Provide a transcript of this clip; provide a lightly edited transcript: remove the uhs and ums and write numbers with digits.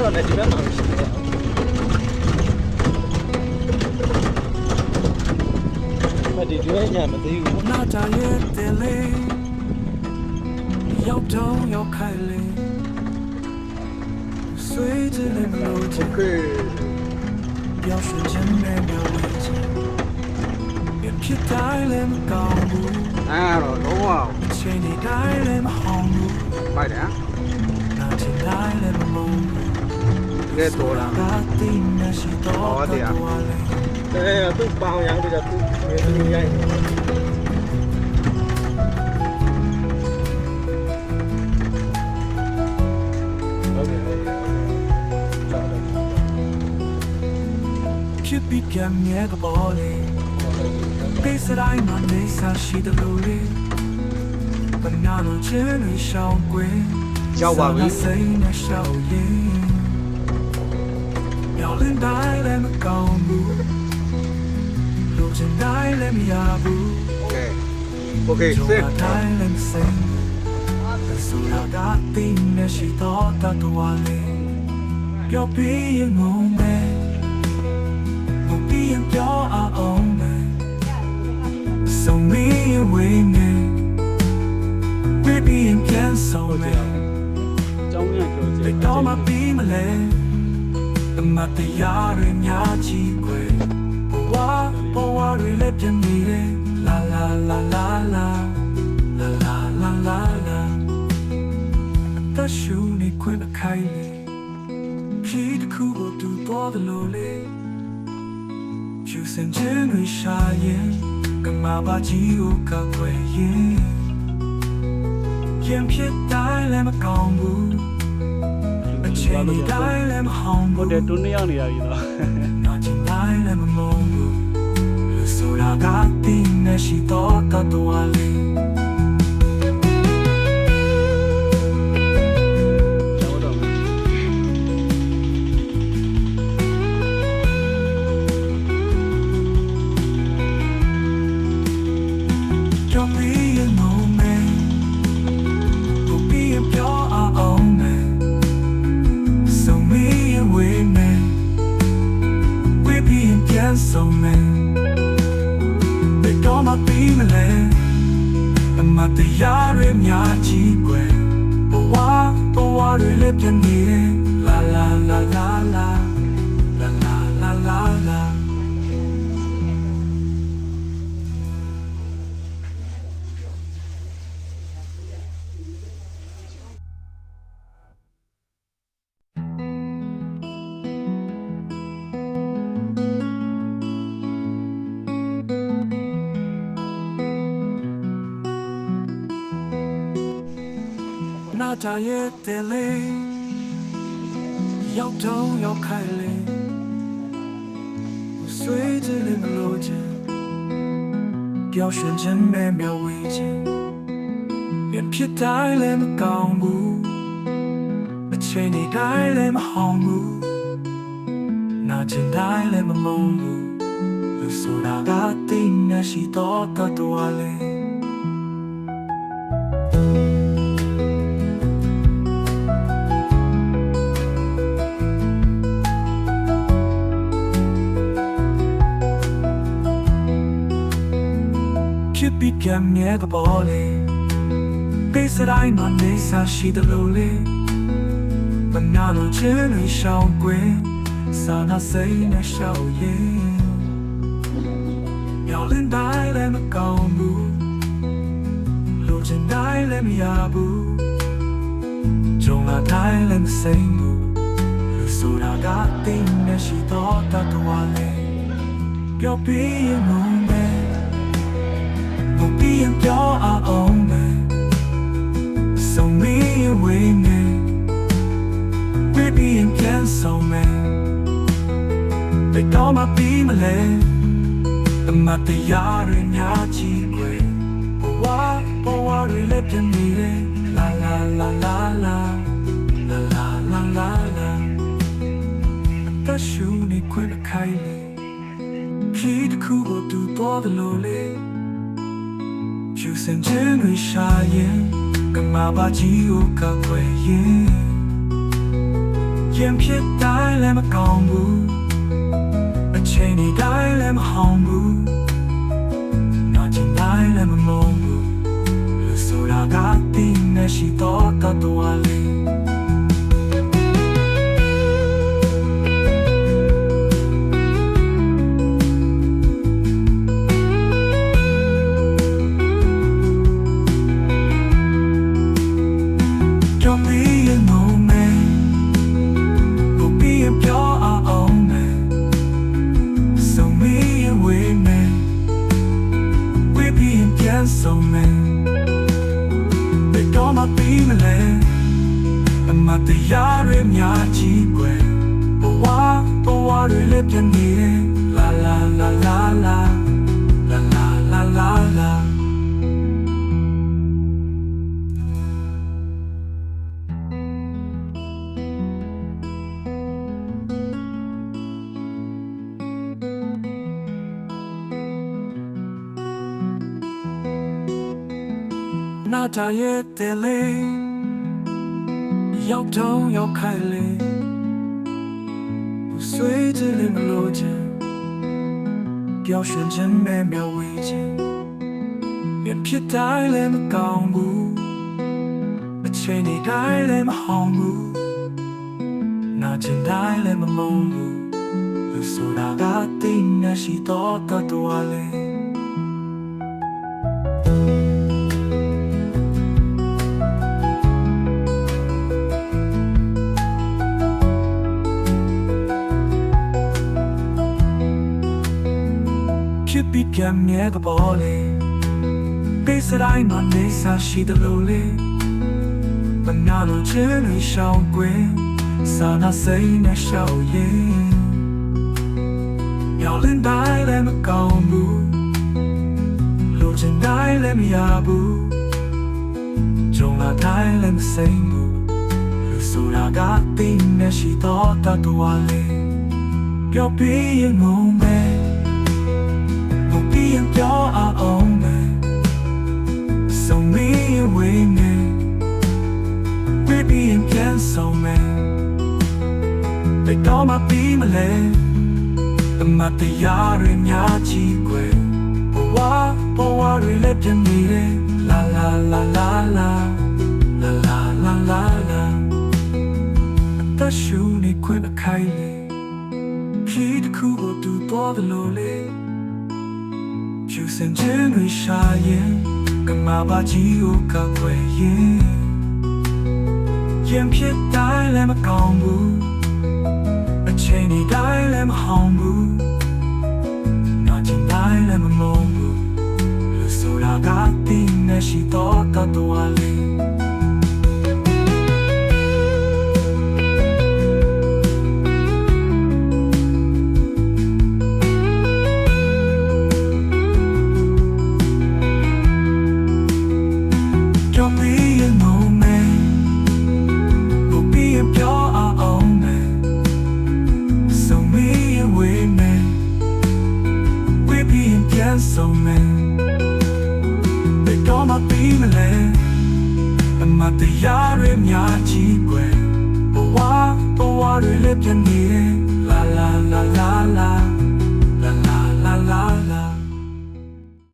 တော့လည်းဒီဘက်မှာရှိတယ်မဒီကျွေးညာမသိဘူးနာကြရဲ့တယ်လေရောက်တော့ရောက်ခိုင်လေဆွေးကြည့်လို့လို့ချစ်ပြောင်းရွှေ့ခြင်းနဲ့ပြောင်းဝင်ခြင်းပြဖြစ်တိုင်းလည်းမကောင်းဘူးအဲ့တော့လုံးဝချိန်ဒီတိုင်းလည်းမဟောင်းဘူးမိုက်တယ်နာချင်တိုင်းလည်းမမုန်းဘူးကဲတော်လားကတင်းနဲ့ရှိတော့တယ်သူ့ပေါင်ရောင်းပြီးတော့သူ့မြေသူရိုက်ဖြစ်ပြီးပြန်မြဲကပေါ်လေပေးစတိုင်းမှာနေစားရှိတယ်လို့လေဘယ်နာလို့ချင်နေရှောင်းကွယ်ရောက်ပါပြီစိတ်နဲ့ရှောက်ရင်မြောက်လင်းတိုင်းလည်းမကောင်းဘူးလိုချင်တိုင်းလည်းမရဘူးโอเคစစ်တိုင်းလည်းမစိမ့်ဆိုလာကတင်းနဲ့ရှိတော့တတ်တော်လေပြောပြီးရင်ငုံမယ်ငုံပြီးရင်ပြောအောင်မယ်ဆုံးမင်းဝေးနေBaby and can so me ကျောင်းရပြောချင်တော့မပြီးမလဲတမတရားရညာချီွယ်ဘဝတွေလည်းပြနေတယ်လာလာလာလာလာလာလာလာလာလာတရှူနေခွင့်ခိုင်းလေဖြစ်တခုကိုတူတော်တယ်လို့လေကျူစင်ခြင်းတွေရှာရင်ကမာပါကြီးကိုကကွယ်ရင်ရင်ဖြစ်တိုင်းလည်းမကောင်းဘူးအချိန်တိုင်းလည်းမဟောင်းဘူးဟုတ်တယ်တွန်းနေရောက်နေရပြီလားနာချင်တိုင်းလည်းမမုန်းဘူးလူဆိုတာကတင်းနဲ့ရှိတော့တတ်တော်လေSo man, they don't want to be my land. I'm not the yard in your cheap way. But why do you live in here? La la la la la, la la la la la.နာကြရဲ့တယ်လေရောက်တော့ရောက်ခိုင်လေဆွေးကြည့်လို့လို့ချင်ပြောင်းရွှေ့ခြင်းနဲ့မျောဝေးခြင်းပြဖြစ်တိုင်းလည်းမကောင်းဘူးအချိန်ဒီတိုင်းလည်းမဟောင်းဘူးနာချင်တိုင်းလည်းမမုန်းဘူးလူဆိုတာကတင်းနဲ့ရှိတော့တတ်တော်လေဖြစ်ပြီးပြန်မြဲကပေါ်လေပေးစတိုင်းမှာနေစားရှိတယ်လို့လေဘယ်နာလို့ချင်နေရှောင်းကွယ်စာနာစိတ်နဲ့ရှောက်ရင်မြောက်လင်းတိုင်းလည်းမကောင်းဘူးလိုချင်တိုင်းလည်းမရဘူးကြုံလာတိုင်းလည်းမစိမ့်ဘူးလူဆိုတာကတင်းနဲ့ရှိတော့တတ်တော်လေပြောပြီးရင်ငုံမယ်Be and pure our own man. So me away man. Baby and can so man. They don't want to be my land. The matter yard in your cheap way. But why do you live in me? La la la la la. La la la la la. The shoe need quit a kindly. Keep the cool to all the lowly.ကျူစင်ခြင်းတွေရှာရင်ကမာပါကြီးကိုကကွယ်ရင်ရ ရင်ဖြစ်တိုင်းလည်းမကောင်းဘူးအချိန်ဒီတိုင်းလည်းမဟောင်းဘူးနာကျင်တိုင်းလည်းမမုန်းဘူးလူဆိုတာကတင်းနေရှိတော့တတော်လေးSo man, they don't want to be my land. I'm at the yard in your jeep way. But what we live in here? La la la la la, la la la la la. Not tired, delay.ရောက်တော့ရောက်ခိုင်လေဆွေးကြတယ်မလို့ချင်ပျော်ရွှင်ခြင်းနဲ့မျှဝေခြင်းမြင်ဖြစ်တိုင်းလည်းမကောင်းဘူးအချိန်ဒီတိုင်းလည်းမဟောင်းဘူးနာကျင်တိုင်းလည်းမမုန်းဘူးလူဆိုတာကတင်းနေရှိတော့တတော်လေး Be cam near the body. Base that I not this as she the lowly. But now no journey shall win. Sana say na shall ye. Y'all in die let me go move. Lojin die let me abu. Jonga die let me say move. So I got thing that she thought that the wale. You'll be a moment. And you're our own man. So me and we man. We're being cancelled man. They don't want to be my land. I'm at the yard in your jeep way. But what we live in here? La la la la la, la la la la la. The shoe need quit a kindly. Keep the cool do all the lowly. Choosing generation, come out by you, come away. Yam pit die, lamb a combo. A chainy die, lamb a humble. Nothing die, lamb a mumble. So I got thing that she thought that the wale. So man, they don't want to be my land. I'm at the yard in your jeep way. But what we live in here? La la la la la.